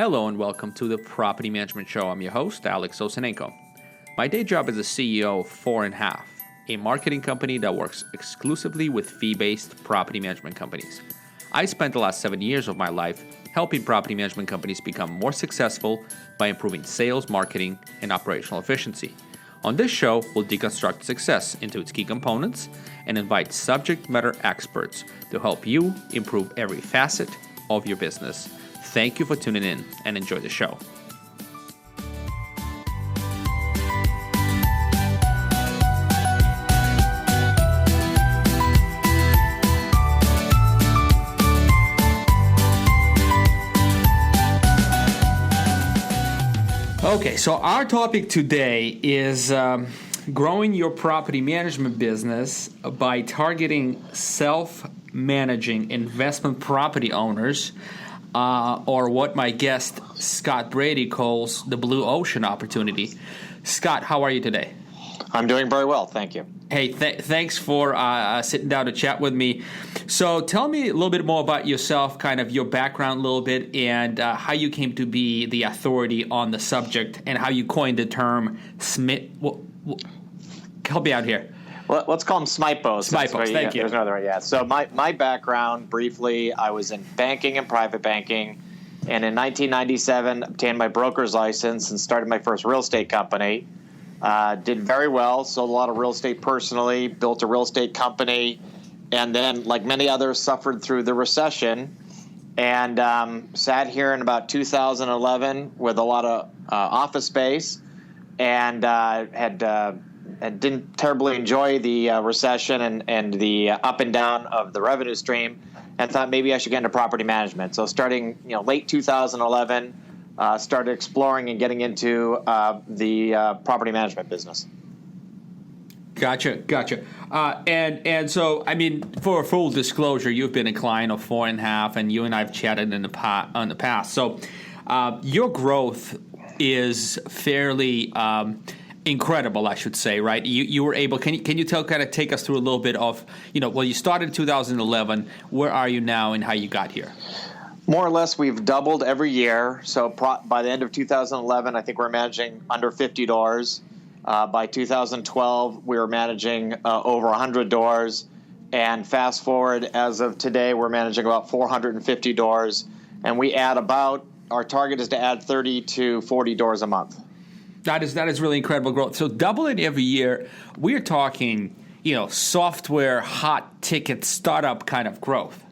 Hello and welcome to the Property Management Show. I'm your host, Alex Osenenko. My day job is the CEO of 4.5, a marketing company that works exclusively with fee-based property management companies. I spent the last 7 years of my life helping property management companies become more successful by improving sales, marketing, and operational efficiency. On this show, we'll deconstruct success into its key components and invite subject matter experts to help you improve every facet of your business. Thank you for tuning in and enjoy the show. Okay, so our topic today is growing your property management business by targeting self-managing investment property owners, or what my guest Scott Brady calls the blue ocean opportunity. Scott, how are you today? I'm doing very well, thank you. Hey, thanks for sitting down to chat with me. So tell me a little bit more about yourself, kind of your background a little bit, and how you came to be the authority on the subject and how you coined the term SMIP. Help me out here. Well, let's call them SMIPOs. SMIPOs, thank you. There's another one, yeah. So my background, briefly, I was in banking and private banking, and in 1997 obtained my broker's license and started my first real estate company. Did very well, sold a lot of real estate personally, built a real estate company, and then, like many others, suffered through the recession and sat here in about 2011 with a lot of office space and didn't terribly enjoy the recession and the up and down of the revenue stream, and thought maybe I should get into property management. So starting late 2011, started exploring and getting into the property management business. Gotcha. And so, I mean, for full disclosure, you've been a client of 4.5, and you and I have chatted in the past. So your growth is fairly incredible, I should say, right? You were able. Can you take us through a little bit of, well, you started in 2011. Where are you now, and how you got here? More or less, we've doubled every year. So by the end of 2011, I think we're managing under 50 doors. By 2012, we were managing over 100 doors. And fast forward, as of today, we're managing about 450 doors. And we add our target is to add 30 to 40 doors a month. That is really incredible growth. So doubling every year, we're talking, software, hot ticket, startup kind of growth.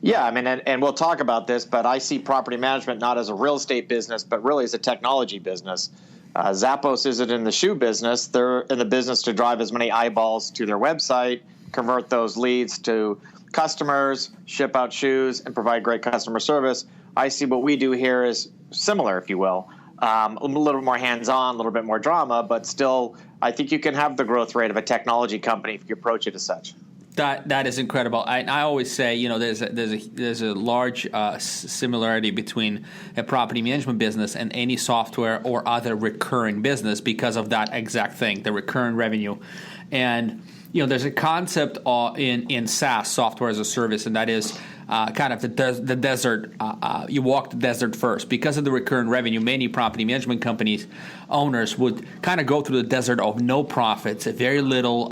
Yeah, I mean, and we'll talk about this, but I see property management not as a real estate business, but really as a technology business. Zappos isn't in the shoe business. They're in the business to drive as many eyeballs to their website, convert those leads to customers, ship out shoes, and provide great customer service. I see what we do here is similar, if you will. A little more hands-on, a little bit more drama, but still, I think you can have the growth rate of a technology company if you approach it as such. That is incredible. I always say, there's a large similarity between a property management business and any software or other recurring business because of that exact thing, the recurring revenue. And there's a concept in SaaS, software as a service, and that is kind of the desert. You walk the desert first. Because of the recurring revenue, many property management companies, owners would kind of go through the desert of no profits, very little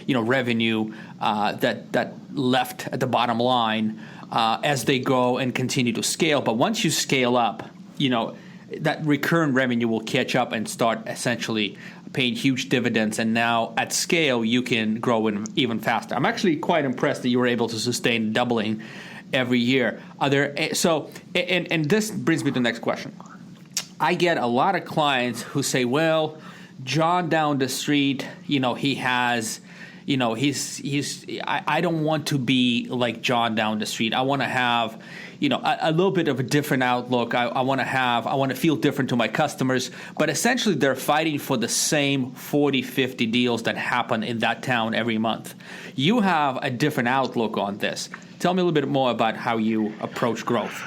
revenue that left at the bottom line as they go and continue to scale. But once you scale up, that recurring revenue will catch up and start essentially paying huge dividends, and now at scale you can grow even faster. I'm actually quite impressed that you were able to sustain doubling every year. And this brings me to the next question. I get a lot of clients who say, well, John down the street, he has, I don't want to be like John down the street. I want to have, a little bit of a different outlook. I want to feel different to my customers. But essentially, they're fighting for the same 40, 50 deals that happen in that town every month. You have a different outlook on this. Tell me a little bit more about how you approach growth.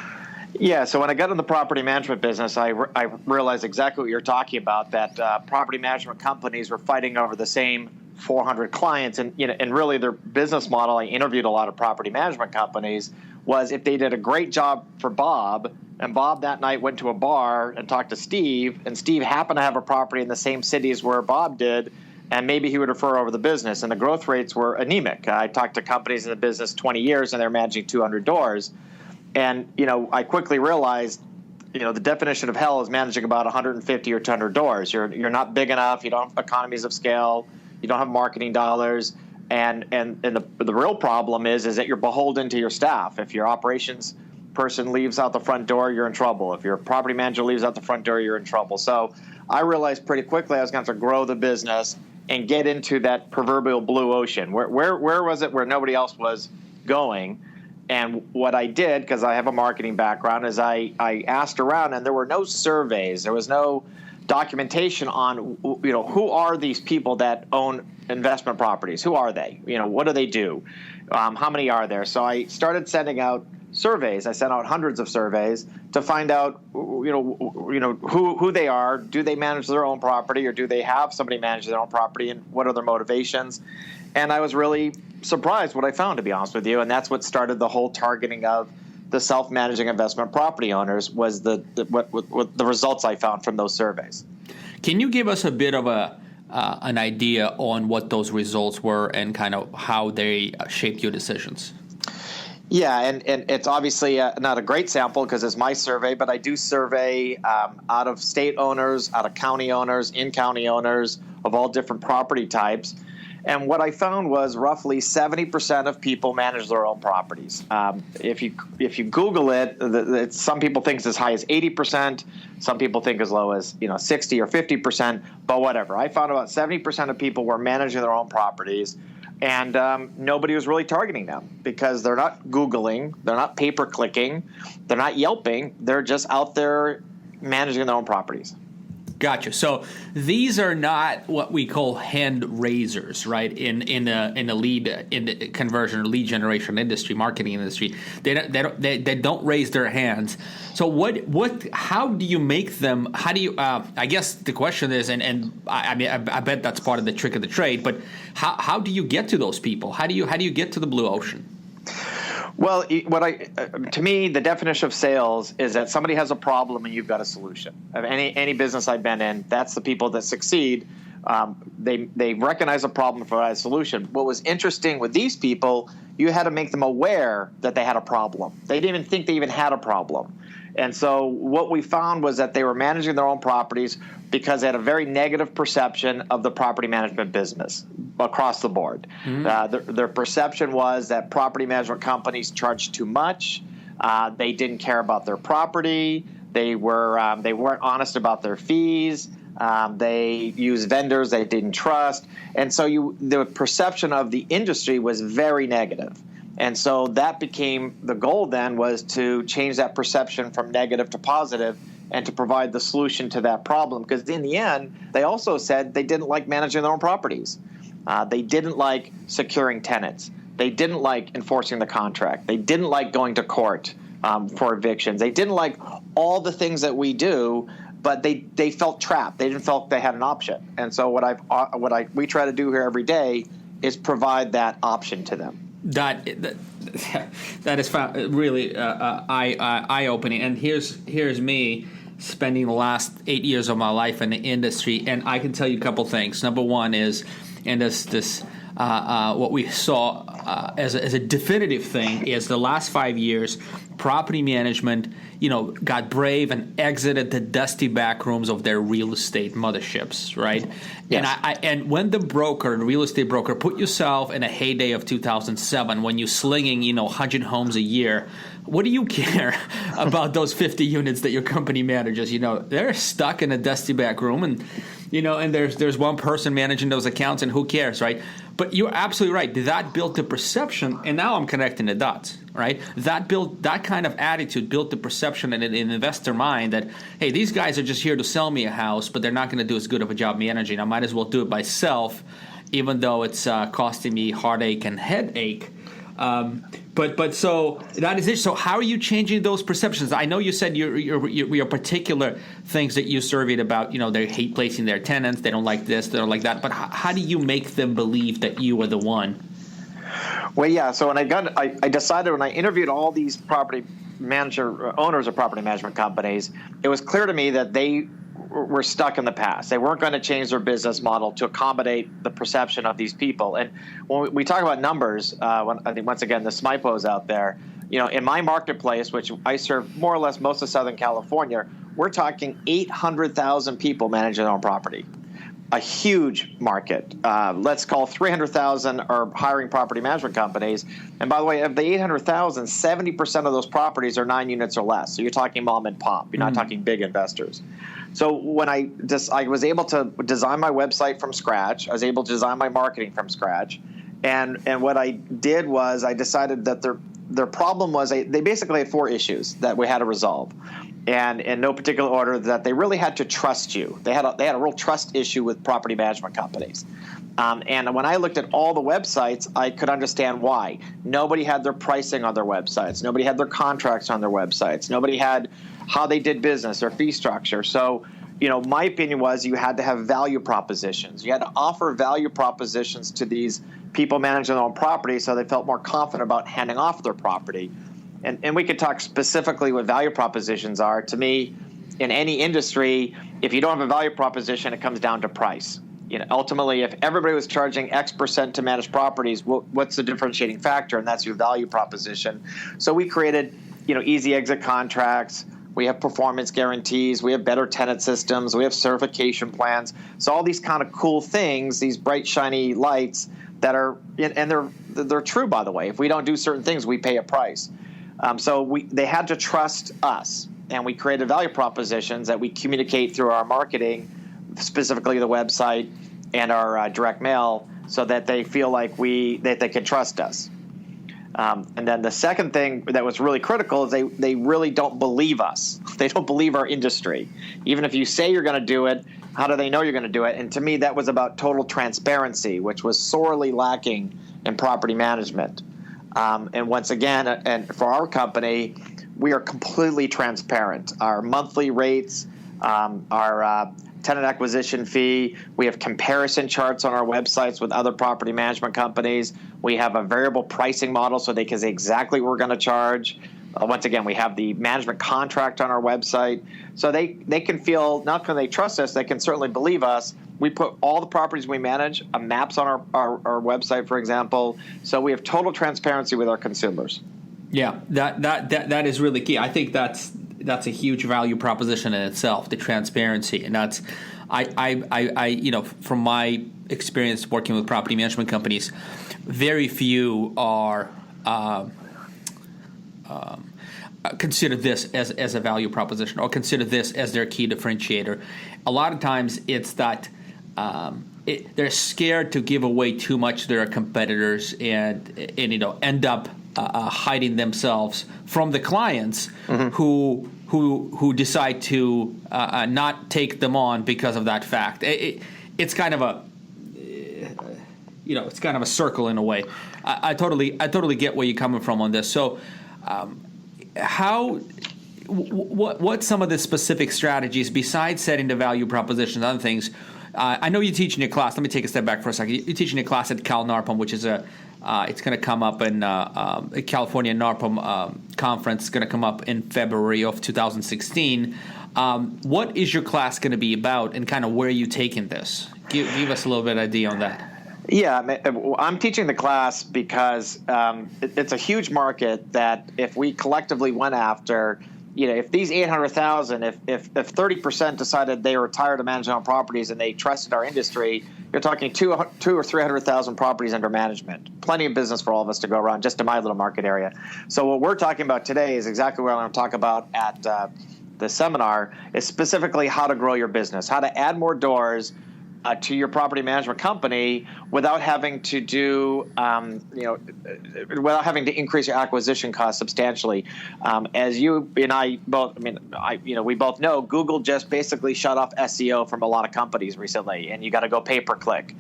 Yeah, so when I got in the property management business, I realized exactly what you're talking about, that property management companies were fighting over the same 400 clients. And really their business model, I interviewed a lot of property management companies, was if they did a great job for Bob, And Bob that night went to a bar and talked to Steve, and Steve happened to have a property in the same cities where Bob did, and maybe he would refer over the business. And the growth rates were anemic. I talked to companies in the business 20 years, and they're managing 200 doors. And, I quickly realized, the definition of hell is managing about 150 or 200 doors. You're not big enough. You don't have economies of scale. You don't have marketing dollars. And the real problem is that you're beholden to your staff. If your operations person leaves out the front door, you're in trouble. If your property manager leaves out the front door, you're in trouble. So I realized pretty quickly I was going to have to grow the business and get into that proverbial blue ocean. Where was it where nobody else was going? And what I did, because I have a marketing background, is I asked around, and there were no surveys. There was no documentation on, who are these people that own investment properties? Who are they? What do they do? How many are there? So I started sending out surveys. I sent out hundreds of surveys to find out, who they are. Do they manage their own property, or do they have somebody manage their own property, and what are their motivations? And I was really surprised what I found, to be honest with you, and that's what started the whole targeting of the self-managing investment property owners was the results I found from those surveys. Can you give us a bit of an idea on what those results were and kind of how they shaped your decisions? Yeah, and it's obviously not a great sample because it's my survey, but I do survey out-of-state owners, out-of-county owners, in-county owners of all different property types. And what I found was roughly 70% of people manage their own properties. If you Google it, some people think it's as high as 80%. Some people think as low as 60 or 50%. But whatever, I found about 70% of people were managing their own properties, and nobody was really targeting them because they're not Googling, they're not pay-per-clicking, they're not Yelping. They're just out there managing their own properties. Gotcha. So these are not what we call hand raisers, right? In the lead conversion or lead generation industry, marketing industry, they don't raise their hands. So how do you make them? How do you? I guess the question is, and I bet that's part of the trick of the trade. But how do you get to those people? How do you get to the blue ocean? Well, to me, the definition of sales is that somebody has a problem and you've got a solution. Of any business I've been in, that's the people that succeed. They recognize a problem and provide a solution. What was interesting with these people, you had to make them aware that they had a problem. They didn't even think they even had a problem. And so what we found was that they were managing their own properties because they had a very negative perception of the property management business across the board. Mm-hmm. Their perception was that property management companies charged too much. They didn't care about their property. They weren't honest about their fees. They used vendors they didn't trust. And so the perception of the industry was very negative. And so that became the goal then, was to change that perception from negative to positive and to provide the solution to that problem. Because in the end, they also said they didn't like managing their own properties. They didn't like securing tenants. They didn't like enforcing the contract. They didn't like going to court for evictions. They didn't like all the things that we do, but they felt trapped. They didn't feel they had an option. And so we try to do here every day is provide that option to them. That is really eye-opening. And here's me spending the last 8 years of my life in the industry, and I can tell you a couple things. Number one is, and this what we saw as a definitive thing is the last 5 years, property management, got brave and exited the dusty back rooms of their real estate motherships, right? Yes. And when the real estate broker, put yourself in a heyday of 2007 when you're slinging, 100 homes a year. What do you care about those 50 units that your company manages? They're stuck in a dusty back room, and and there's one person managing those accounts, and who cares, right? But you're absolutely right. That built the perception, and now I'm connecting the dots, right? That kind of attitude built the perception in an investor mind that, hey, these guys are just here to sell me a house, but they're not going to do as good of a job managing. I might as well do it myself, even though it's costing me heartache and headache. But so that is it. So how are you changing those perceptions? I know you said your particular things that you surveyed about, they hate placing their tenants, they don't like this, they don't like that. But how do you make them believe that you are the one? Well, yeah. So when I decided when I interviewed all these property owners of property management companies, it was clear to me that they were stuck in the past. They weren't going to change their business model to accommodate the perception of these people. And when we talk about numbers, I think once again the SMIPOs out there, in my marketplace, which I serve more or less most of Southern California, we're talking 800,000 people managing their own property. A huge market. Let's call 300,000 are hiring property management companies. And by the way, of the 800,000, 70% of those properties are 9 units or less. So you're talking mom and pop. You're not talking big investors. So when I was able to design my website from scratch, I was able to design my marketing from scratch. And what I did was I decided that their problem was they basically had 4 issues that we had to resolve. And in no particular order, that they really had to trust you. They had a real trust issue with property management companies. And when I looked at all the websites, I could understand why. Nobody had their pricing on their websites. Nobody had their contracts on their websites. Nobody had how they did business, their fee structure. So, my opinion was you had to have value propositions. You had to offer value propositions to these people managing their own property so they felt more confident about handing off their property. And we could talk specifically what value propositions are. To me, in any industry, if you don't have a value proposition, it comes down to price. Ultimately, if everybody was charging X percent to manage properties, what's the differentiating factor? And that's your value proposition. So we created, easy exit contracts. We have performance guarantees. We have better tenant systems. We have certification plans. So all these kind of cool things, these bright, shiny lights that are, and they're true, by the way. If we don't do certain things, we pay a price. So they had to trust us, and we created value propositions that we communicate through our marketing, specifically the website and our direct mail, so that they feel like that they can trust us. And then the second thing that was really critical is they really don't believe us. They don't believe our industry. Even if you say you're going to do it, how do they know you're going to do it? And to me, that was about total transparency, which was sorely lacking in property management. And once again, and for our company, we are completely transparent. Our monthly rates, our tenant acquisition fee, we have comparison charts on our websites with other property management companies. We have a variable pricing model so they can say exactly what we're going to charge. Once again, we have the management contract on our website. So they can feel, not can they trust us, they can certainly believe us. We put all the properties we manage, maps on our website, for example. So we have total transparency with our consumers. Yeah, that is really key. I think that's a huge value proposition in itself, the transparency, and that's I from my experience working with property management companies, very few are consider this as a value proposition or consider this as their key differentiator. A lot of times it's that they're scared to give away too much to their competitors and end up hiding themselves from the clients who decide to not take them on because of that fact. It's kind of a it's kind of a circle in a way. I totally get where you're coming from on this. So what's some of the specific strategies besides setting the value propositions and other things? I know you teach in your class. Let me take a step back for a second. You're teaching a class at Cal NARPM, which is it's going to come up in California NARPM conference. It's going to come up in February of 2016. What is your class going to be about, and kind of where are you taking this? Give us a little bit of idea on that. Yeah, I'm teaching the class because it's a huge market that if we collectively went after, if these 800,000, if 30% decided they were tired of managing on properties and they trusted our industry, you're talking 200,000 or 300,000 properties under management. Plenty of business for all of us to go around just in my little market area. So what we're talking about today is exactly what I'm going to talk about at the seminar, is specifically how to grow your business, how to add more doors to your property management company without having to without having to increase your acquisition costs substantially. As you and I both, we both know, Google just basically shut off SEO from a lot of companies recently, and you got to go pay per click.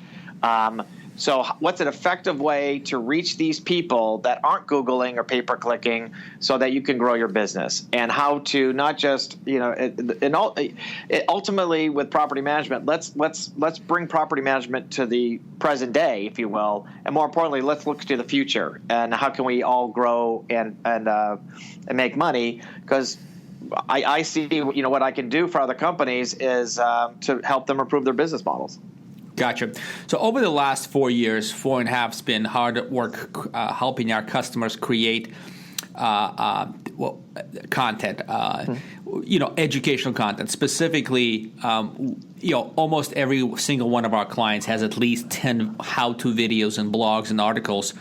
So what's an effective way to reach these people that aren't Googling or pay-per-clicking so that you can grow your business? And how to not just, ultimately with property management, let's bring property management to the present day, if you will. And more importantly, let's look to the future. And how can we all grow and make money? Because I see, what I can do for other companies is to help them improve their business models. Gotcha. So over the last 4 years, 4.5 has been hard at work helping our customers create content, educational content. Specifically, almost every single one of our clients has at least 10 how-to videos and blogs and articles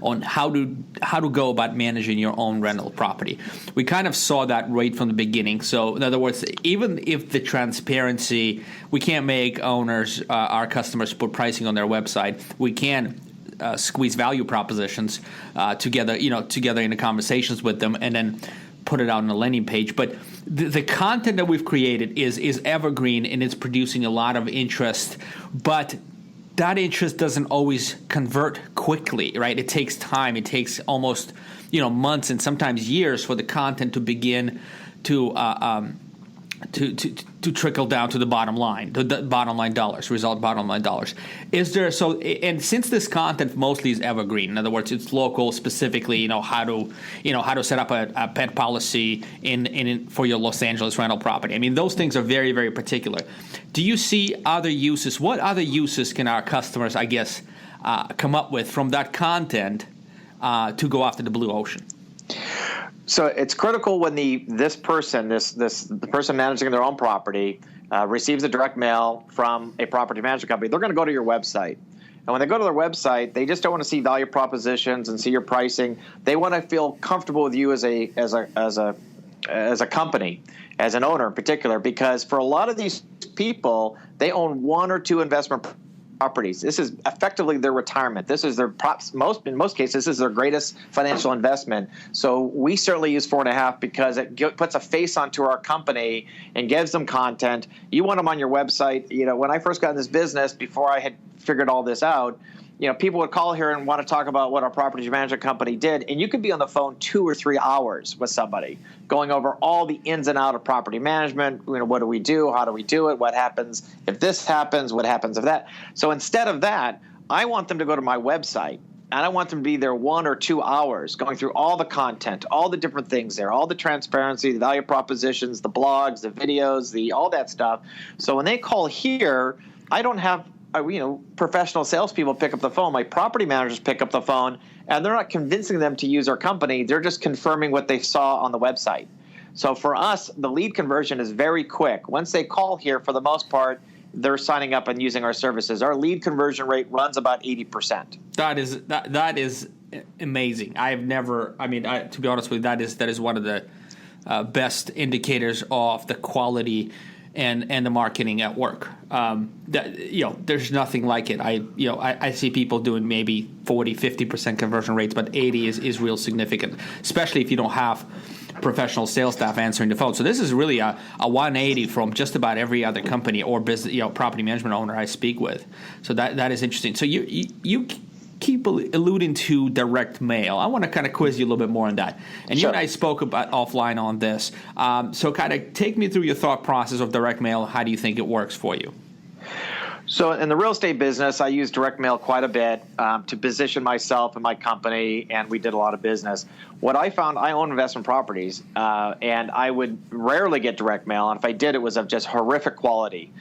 on how to go about managing your own rental property. We kind of saw that right from the beginning. So in other words, even if the transparency, we can't make owners, our customers put pricing on their website, we can squeeze value propositions together in the conversations with them and then put it out on a landing page. But the content that we've created is evergreen and it's producing a lot of interest, but that interest doesn't always convert quickly, right? It takes time. It takes almost, months and sometimes years for the content to begin to trickle down to the bottom line, the bottom line dollars, bottom line dollars. And since this content mostly is evergreen, in other words, it's local, specifically, how to set up a pet policy for your Los Angeles rental property. I mean, those things are very, very particular. Do you see other uses? What other uses can our customers, I guess, come up with from that content to go after the blue ocean? So it's critical when the person managing their own property receives a direct mail from a property management company. They're going to go to your website, and when they go to their website, they just don't want to see value propositions and see your pricing. They want to feel comfortable with you as a company, as an owner in particular, because for a lot of these people, they own one or two investment properties. This is effectively their retirement. This is their in most cases, this is their greatest financial investment. So we certainly use 4.5 because it puts a face onto our company and gives them content. You want them on your website. When I first got in this business, before I had figured all this out, people would call here and want to talk about what our property management company did, and you could be on the phone 2 or 3 hours with somebody going over all the ins and outs of property management. What do we do? How do we do it? What happens if this happens? What happens if that? So instead of that, I want them to go to my website, and I want them to be there 1 or 2 hours going through all the content, all the different things there, all the transparency, the value propositions, the blogs, the videos, all that stuff. So when they call here, I don't have professional salespeople pick up the phone. My property managers pick up the phone, and they're not convincing them to use our company. They're just confirming what they saw on the website. So for us, the lead conversion is very quick. Once they call here, for the most part, they're signing up and using our services. Our lead conversion rate runs about 80%. That is amazing. To be honest with you, that is one of the best indicators of the quality and the marketing at work. There's nothing like it. I see people doing maybe 40-50% conversion rates, but 80 is real significant, especially if you don't have professional sales staff answering the phone. So this is really a 180 from just about every other company or business, property management owner I speak with. So that is interesting. So you keep alluding to direct mail. I want to kind of quiz you a little bit more on that. And Sure. You and I spoke about offline on this. So kind of take me through your thought process of direct mail. How do you think it works for you? So in the real estate business, I use direct mail quite a bit to position myself and my company, and we did a lot of business. What I found, I own investment properties, and I would rarely get direct mail. And if I did, it was of just horrific quality.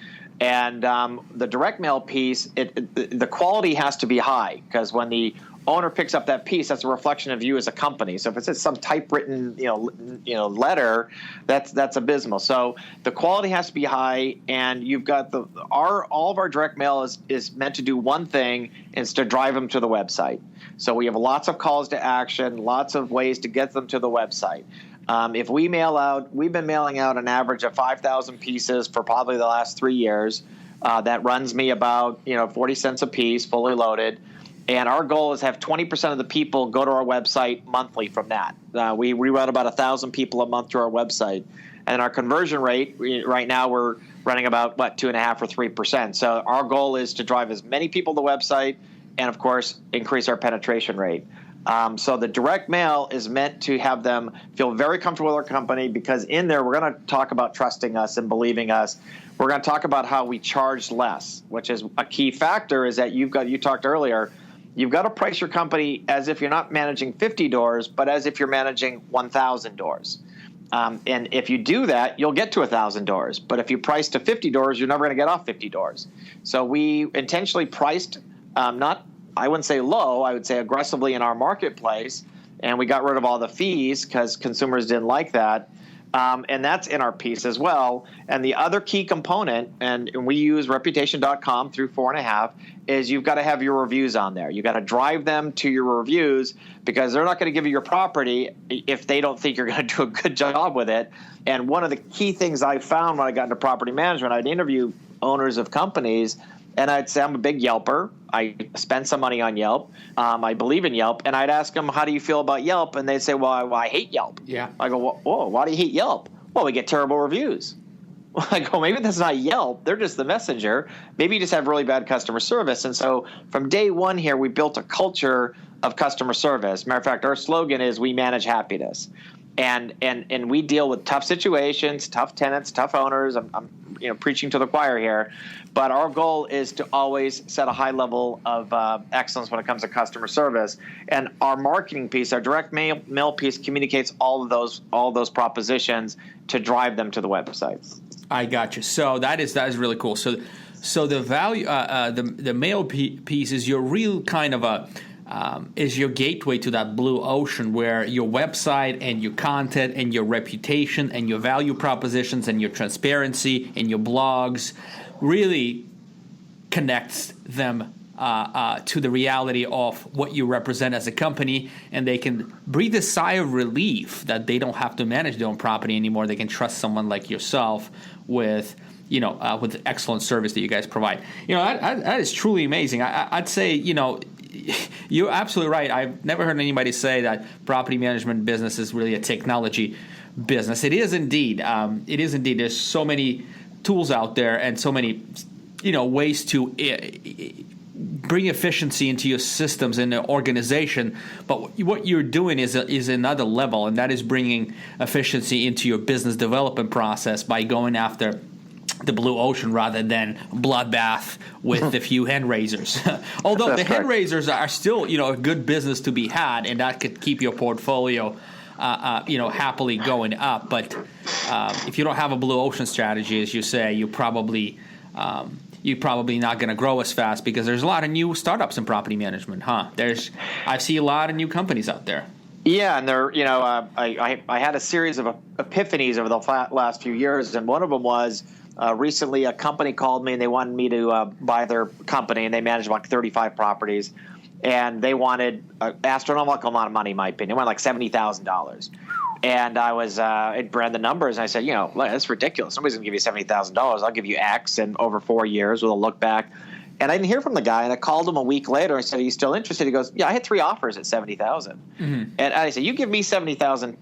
And the direct mail piece, the quality has to be high, because when the owner picks up that piece, that's a reflection of you as a company. So if it's some typewritten, letter, that's abysmal. So the quality has to be high, and you've got all of our direct mail is meant to do one thing, is to drive them to the website. So we have lots of calls to action, lots of ways to get them to the website. If we mail out, we've been mailing out an average of 5,000 pieces for probably the last 3 years. That runs me about 40 cents a piece, fully loaded. And our goal is to have 20% of the people go to our website monthly from that. We run about 1,000 people a month to our website. And our conversion rate, right now we're running about, 2.5 or 3%. So our goal is to drive as many people to the website and of course, increase our penetration rate. So the direct mail is meant to have them feel very comfortable with our company, because in there we're going to talk about trusting us and believing us. We're going to talk about how we charge less, which is a key factor. Is that you talked earlier, you've got to price your company as if you're not managing 50 doors, but as if you're managing 1,000 doors. And if you do that, you'll get to 1,000 doors. But if you price to 50 doors, you're never going to get off 50 doors. So we intentionally priced not, I wouldn't say low, I would say aggressively in our marketplace, and we got rid of all the fees because consumers didn't like that. And that's in our piece as well. And the other key component, and we use reputation.com through 4.5, is you've got to have your reviews on there. You've got to drive them to your reviews, because they're not going to give you your property if they don't think you're going to do a good job with it. And one of the key things I found when I got into property management, I'd interview owners of companies, and I'd say, I'm a big Yelper. I spend some money on Yelp. I believe in Yelp. And I'd ask them, how do you feel about Yelp? And they'd say, well, I hate Yelp. Yeah. I go, whoa, why do you hate Yelp? Well, we get terrible reviews. I go, maybe that's not Yelp. They're just the messenger. Maybe you just have really bad customer service. And so from day one here, we built a culture of customer service. Matter of fact, our slogan is, we manage happiness. And we deal with tough situations, tough tenants, tough owners. I'm preaching to the choir here, but our goal is to always set a high level of excellence when it comes to customer service. And our marketing piece, our direct mail piece, communicates all of those propositions to drive them to the websites. I got you. So that is really cool. So the value, the mail piece is your real kind of is your gateway to that blue ocean, where your website and your content and your reputation and your value propositions and your transparency and your blogs really connects them to the reality of what you represent as a company, and they can breathe a sigh of relief that they don't have to manage their own property anymore. They can trust someone like yourself with with excellent service that you guys provide. That is truly amazing. I'd say, you're absolutely right. I've never heard anybody say that property management business is really a technology business. It is indeed. There's so many tools out there and so many, ways to bring efficiency into your systems and the organization. But what you're doing is another level, and that is bringing efficiency into your business development process by going after the blue ocean rather than bloodbath with a few hand raisers. Although That's the hand correct. raisers are still, a good business to be had, and that could keep your portfolio, happily going up. But if you don't have a blue ocean strategy, as you say, you're probably not going to grow as fast, because there's a lot of new startups in property management, huh? I see a lot of new companies out there. Yeah, and they're, I had a series of epiphanies over the last few years, and one of them was recently a company called me and they wanted me to buy their company, and they managed like 35 properties, and they wanted an astronomical amount of money, in my opinion. They wanted like $70,000. And I ran the numbers, and I said, that's ridiculous. Nobody's going to give you $70,000. I'll give you X, and over 4 years with a look back. And I didn't hear from the guy, and I called him a week later and said, are you still interested? He goes, yeah, I had 3 offers at $70,000. Mm-hmm. And I said, you give me $70,000,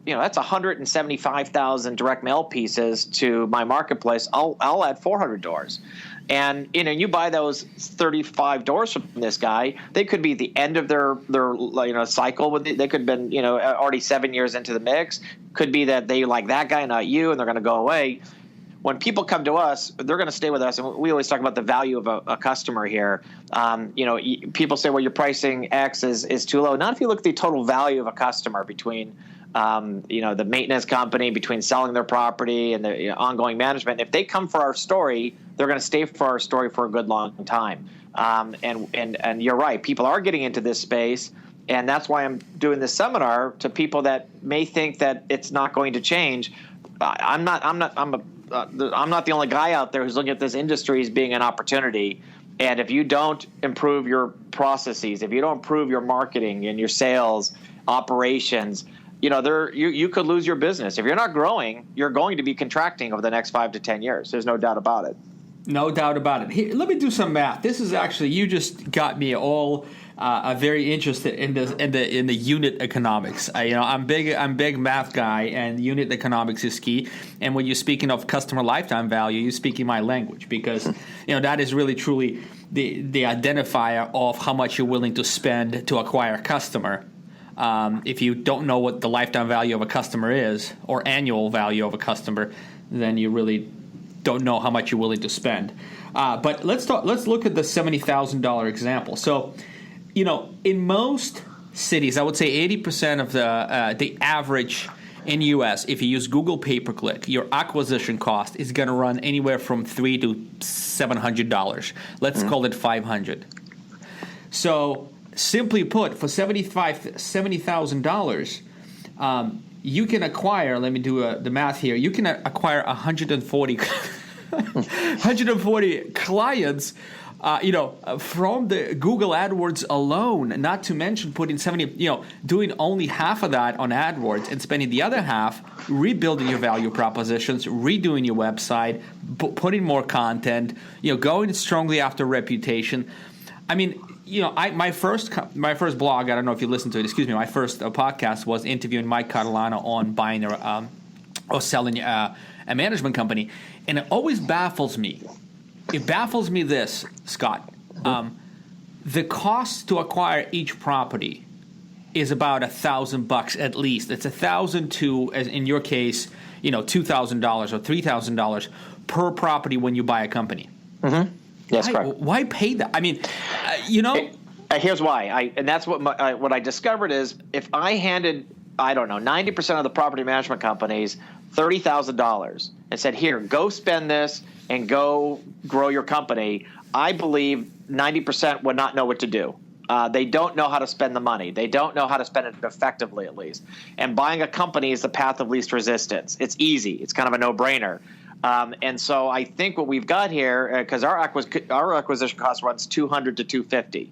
that's 175,000 direct mail pieces to my marketplace. I'll add 400 doors. And you buy those 35 doors from this guy, they could be at the end of their cycle. They could have been already 7 years into the mix. Could be that they like that guy, not you, and they're going to go away. When people come to us, they're going to stay with us, and we always talk about the value of a customer here. People say, well, your pricing X is too low. Not if you look at the total value of a customer between the maintenance company, between selling their property and the ongoing management. If they come for our story, they're going to stay for our story for a good long time. And you're right, people are getting into this space, and that's why I'm doing this seminar to people that may think that it's not going to change. I'm not the only guy out there who's looking at this industry as being an opportunity. And if you don't improve your processes, if you don't improve your marketing and your sales operations, you could lose your business. If you're not growing, you're going to be contracting over the next 5 to 10 years. There's no doubt about it. No doubt about it. Here, let me do some math. This is actually, you just got me all are very interested in the unit economics. I'm big math guy, and unit economics is key. And when you're speaking of customer lifetime value, you're speaking my language, because that is really truly the identifier of how much you're willing to spend to acquire a customer. If you don't know what the lifetime value of a customer is, or annual value of a customer, then you really don't know how much you're willing to spend. But let's look at the $70,000 example. So, in most cities, I would say 80% of the average in U.S., if you use Google pay-per-click, your acquisition cost is going to run anywhere from $300 to $700. Let's call it $500. So, simply put, for $70,000, you can acquire. Let me do the math here. You can acquire 140 clients. From the Google AdWords alone, not to mention putting doing only half of that on AdWords and spending the other half rebuilding your value propositions, redoing your website, putting more content, going strongly after reputation. I mean, my first blog, I don't know if you listened to it, my first podcast was interviewing Mike Catalano on buying or selling a management company. And it always baffles me. It baffles me this, Scott. The cost to acquire each property is about $1,000 at least. It's $1,000 to, as in your case, $2,000 or $3,000 per property when you buy a company. Mm-hmm. Yes, correct. Why pay that? I mean, Here's why. And that's what I discovered is, if I handed, 90% of the property management companies $30,000 and said, here, go spend this and go grow your company, I believe 90% would not know what to do. They don't know how to spend the money. They don't know how to spend it effectively, at least. And buying a company is the path of least resistance. It's easy. It's kind of a no-brainer. And so I think what we've got here, because our acquisition cost runs $200 to $250,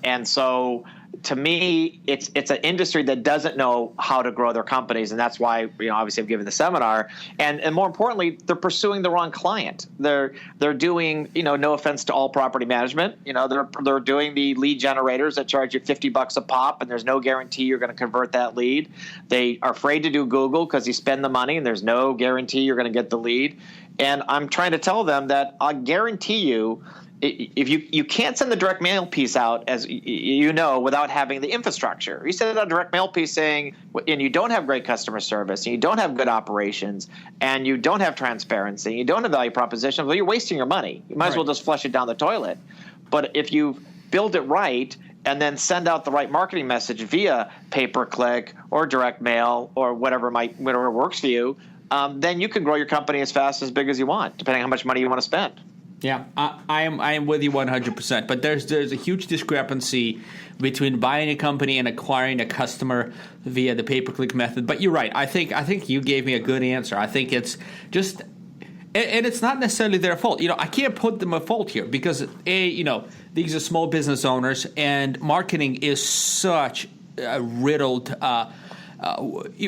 and so to me, it's an industry that doesn't know how to grow their companies, and that's why obviously I've given the seminar. And more importantly, they're pursuing the wrong client. They're doing no offense to all property management, they're doing the lead generators that charge you $50 a pop, and there's no guarantee you're going to convert that lead. They are afraid to do Google because you spend the money, and there's no guarantee you're going to get the lead. And I'm trying to tell them that I guarantee you, if you can't send the direct mail piece out, as without having the infrastructure. You send out a direct mail piece saying, and you don't have great customer service, and you don't have good operations, and you don't have transparency, and you don't have value proposition, well, you're wasting your money. You might as well just flush it down the toilet. But if you build it right and then send out the right marketing message via pay-per-click or direct mail or whatever works for you, then you can grow your company as fast, as big as you want, depending on how much money you want to spend. Yeah, I am with you 100%. But there's a huge discrepancy between buying a company and acquiring a customer via the pay-per-click method. But you're right. I think you gave me a good answer. I think it's just, and it's not necessarily their fault. I can't put them at fault here because these are small business owners, and marketing is such riddled.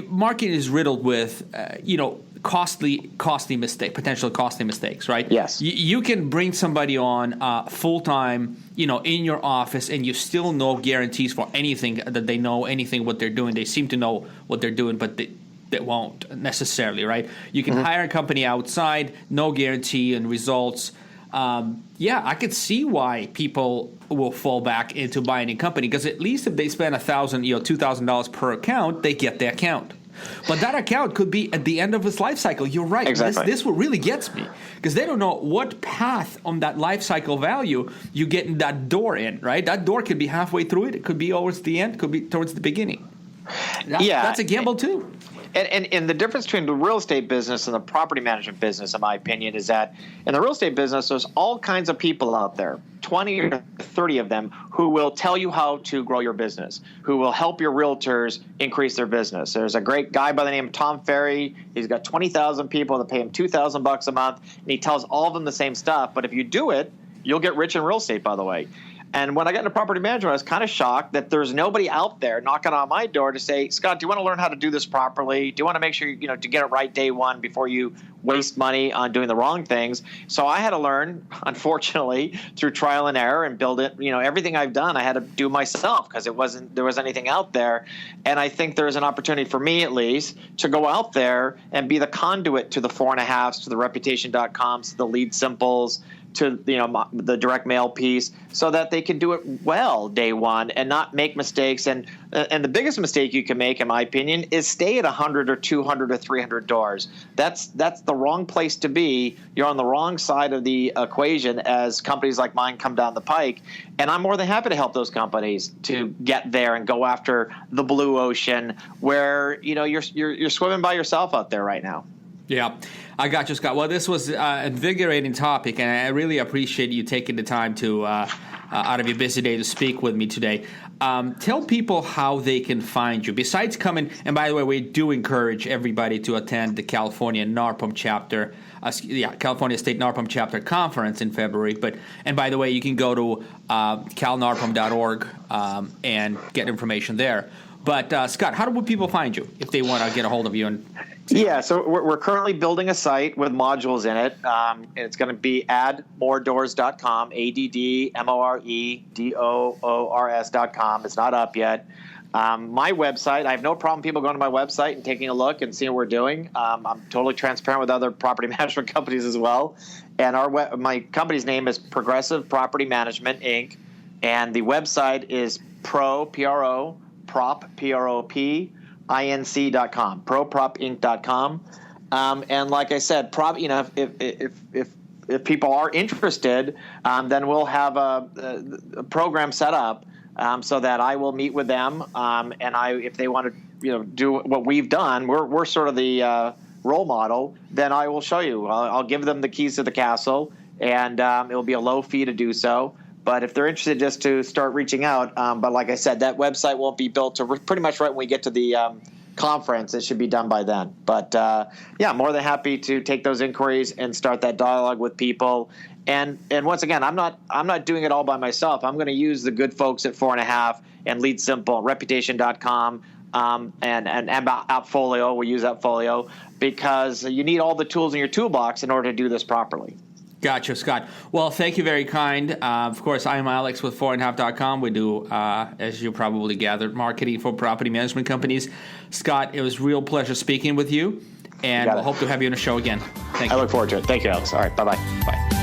Marketing is riddled with potentially costly mistakes, right? Yes. You can bring somebody on full time, in your office, and you still no guarantees for anything that they know anything what they're doing. They seem to know what they're doing, but they won't necessarily, right? You can hire a company outside, no guarantee and results. I could see why people will fall back into buying a company, because at least if they spend $1,000, $2,000 per account, they get the account. But that account could be at the end of its life cycle. You're right. Exactly. This what really gets me, because they don't know what path on that life cycle value you get in that door in, right? That door could be halfway through it. It could be towards the end. It could be towards the beginning. That's a gamble too. And the difference between the real estate business and the property management business, in my opinion, is that in the real estate business, there's all kinds of people out there, 20 or 30 of them, who will tell you how to grow your business, who will help your realtors increase their business. There's a great guy by the name of Tom Ferry. He's got 20,000 people that pay him $2,000 a month, and he tells all of them the same stuff. But if you do it, you'll get rich in real estate, by the way. And when I got into property management, I was kind of shocked that there's nobody out there knocking on my door to say, Scott, do you want to learn how to do this properly? Do you want to make sure to get it right day one before you waste money on doing the wrong things. So I had to learn, unfortunately, through trial and error and build it. Everything I've done, I had to do myself because there was anything out there. And I think there's an opportunity for me, at least, to go out there and be the conduit to the 4.5s, to the Reputation.coms, to the Lead Simples, to the direct mail piece, so that they can do it well day one and not make mistakes. And the biggest mistake you can make, in my opinion, is stay at 100 or 200 or 300 doors. That's the wrong place to be. You're on the wrong side of the equation as companies like mine come down the pike. And I'm more than happy to help those companies to get there and go after the blue ocean where you're swimming by yourself out there right now. Yeah, I got you, Scott. Well, this was an invigorating topic, and I really appreciate you taking the time to out of your busy day to speak with me today. Tell people how they can find you. Besides coming, and by the way, we do encourage everybody to attend the California NARPM chapter, California State NARPM chapter conference in February. And by the way, you can go to calnarpm.org and get information there. But Scott, how do people find you if they want to get a hold of you? Yeah, so we're currently building a site with modules in it. And it's going to be addmoredoors.com, addmoredoors.com. It's not up yet. My website, I have no problem people going to my website and taking a look and seeing what we're doing. I'm totally transparent with other property management companies as well. And my company's name is Progressive Property Management, Inc. And the website is propropinc.com, propropinc.com. And like I said, if people are interested, then we'll have a program set up so that I will meet with them. And if they want to do what we've done, we're sort of the role model, then I will show you. I'll give them the keys to the castle, and it will be a low fee to do so. But if they're interested, just to start reaching out. But like I said, that website won't be built to pretty much right when we get to the conference. It should be done by then. But more than happy to take those inquiries and start that dialogue with people. And once again, I'm not doing it all by myself. I'm going to use the good folks at 4.5 and Lead Simple, Reputation.com, and Appfolio. We use Appfolio because you need all the tools in your toolbox in order to do this properly. Gotcha, Scott. Well, thank you, very kind. Of course, I'm Alex with 4.5.com. We do, as you probably gathered, marketing for property management companies. Scott, it was a real pleasure speaking with you, and we'll hope to have you on the show again. Thank you. I look forward to it. Thank you, Alex. All right, bye-bye. Bye.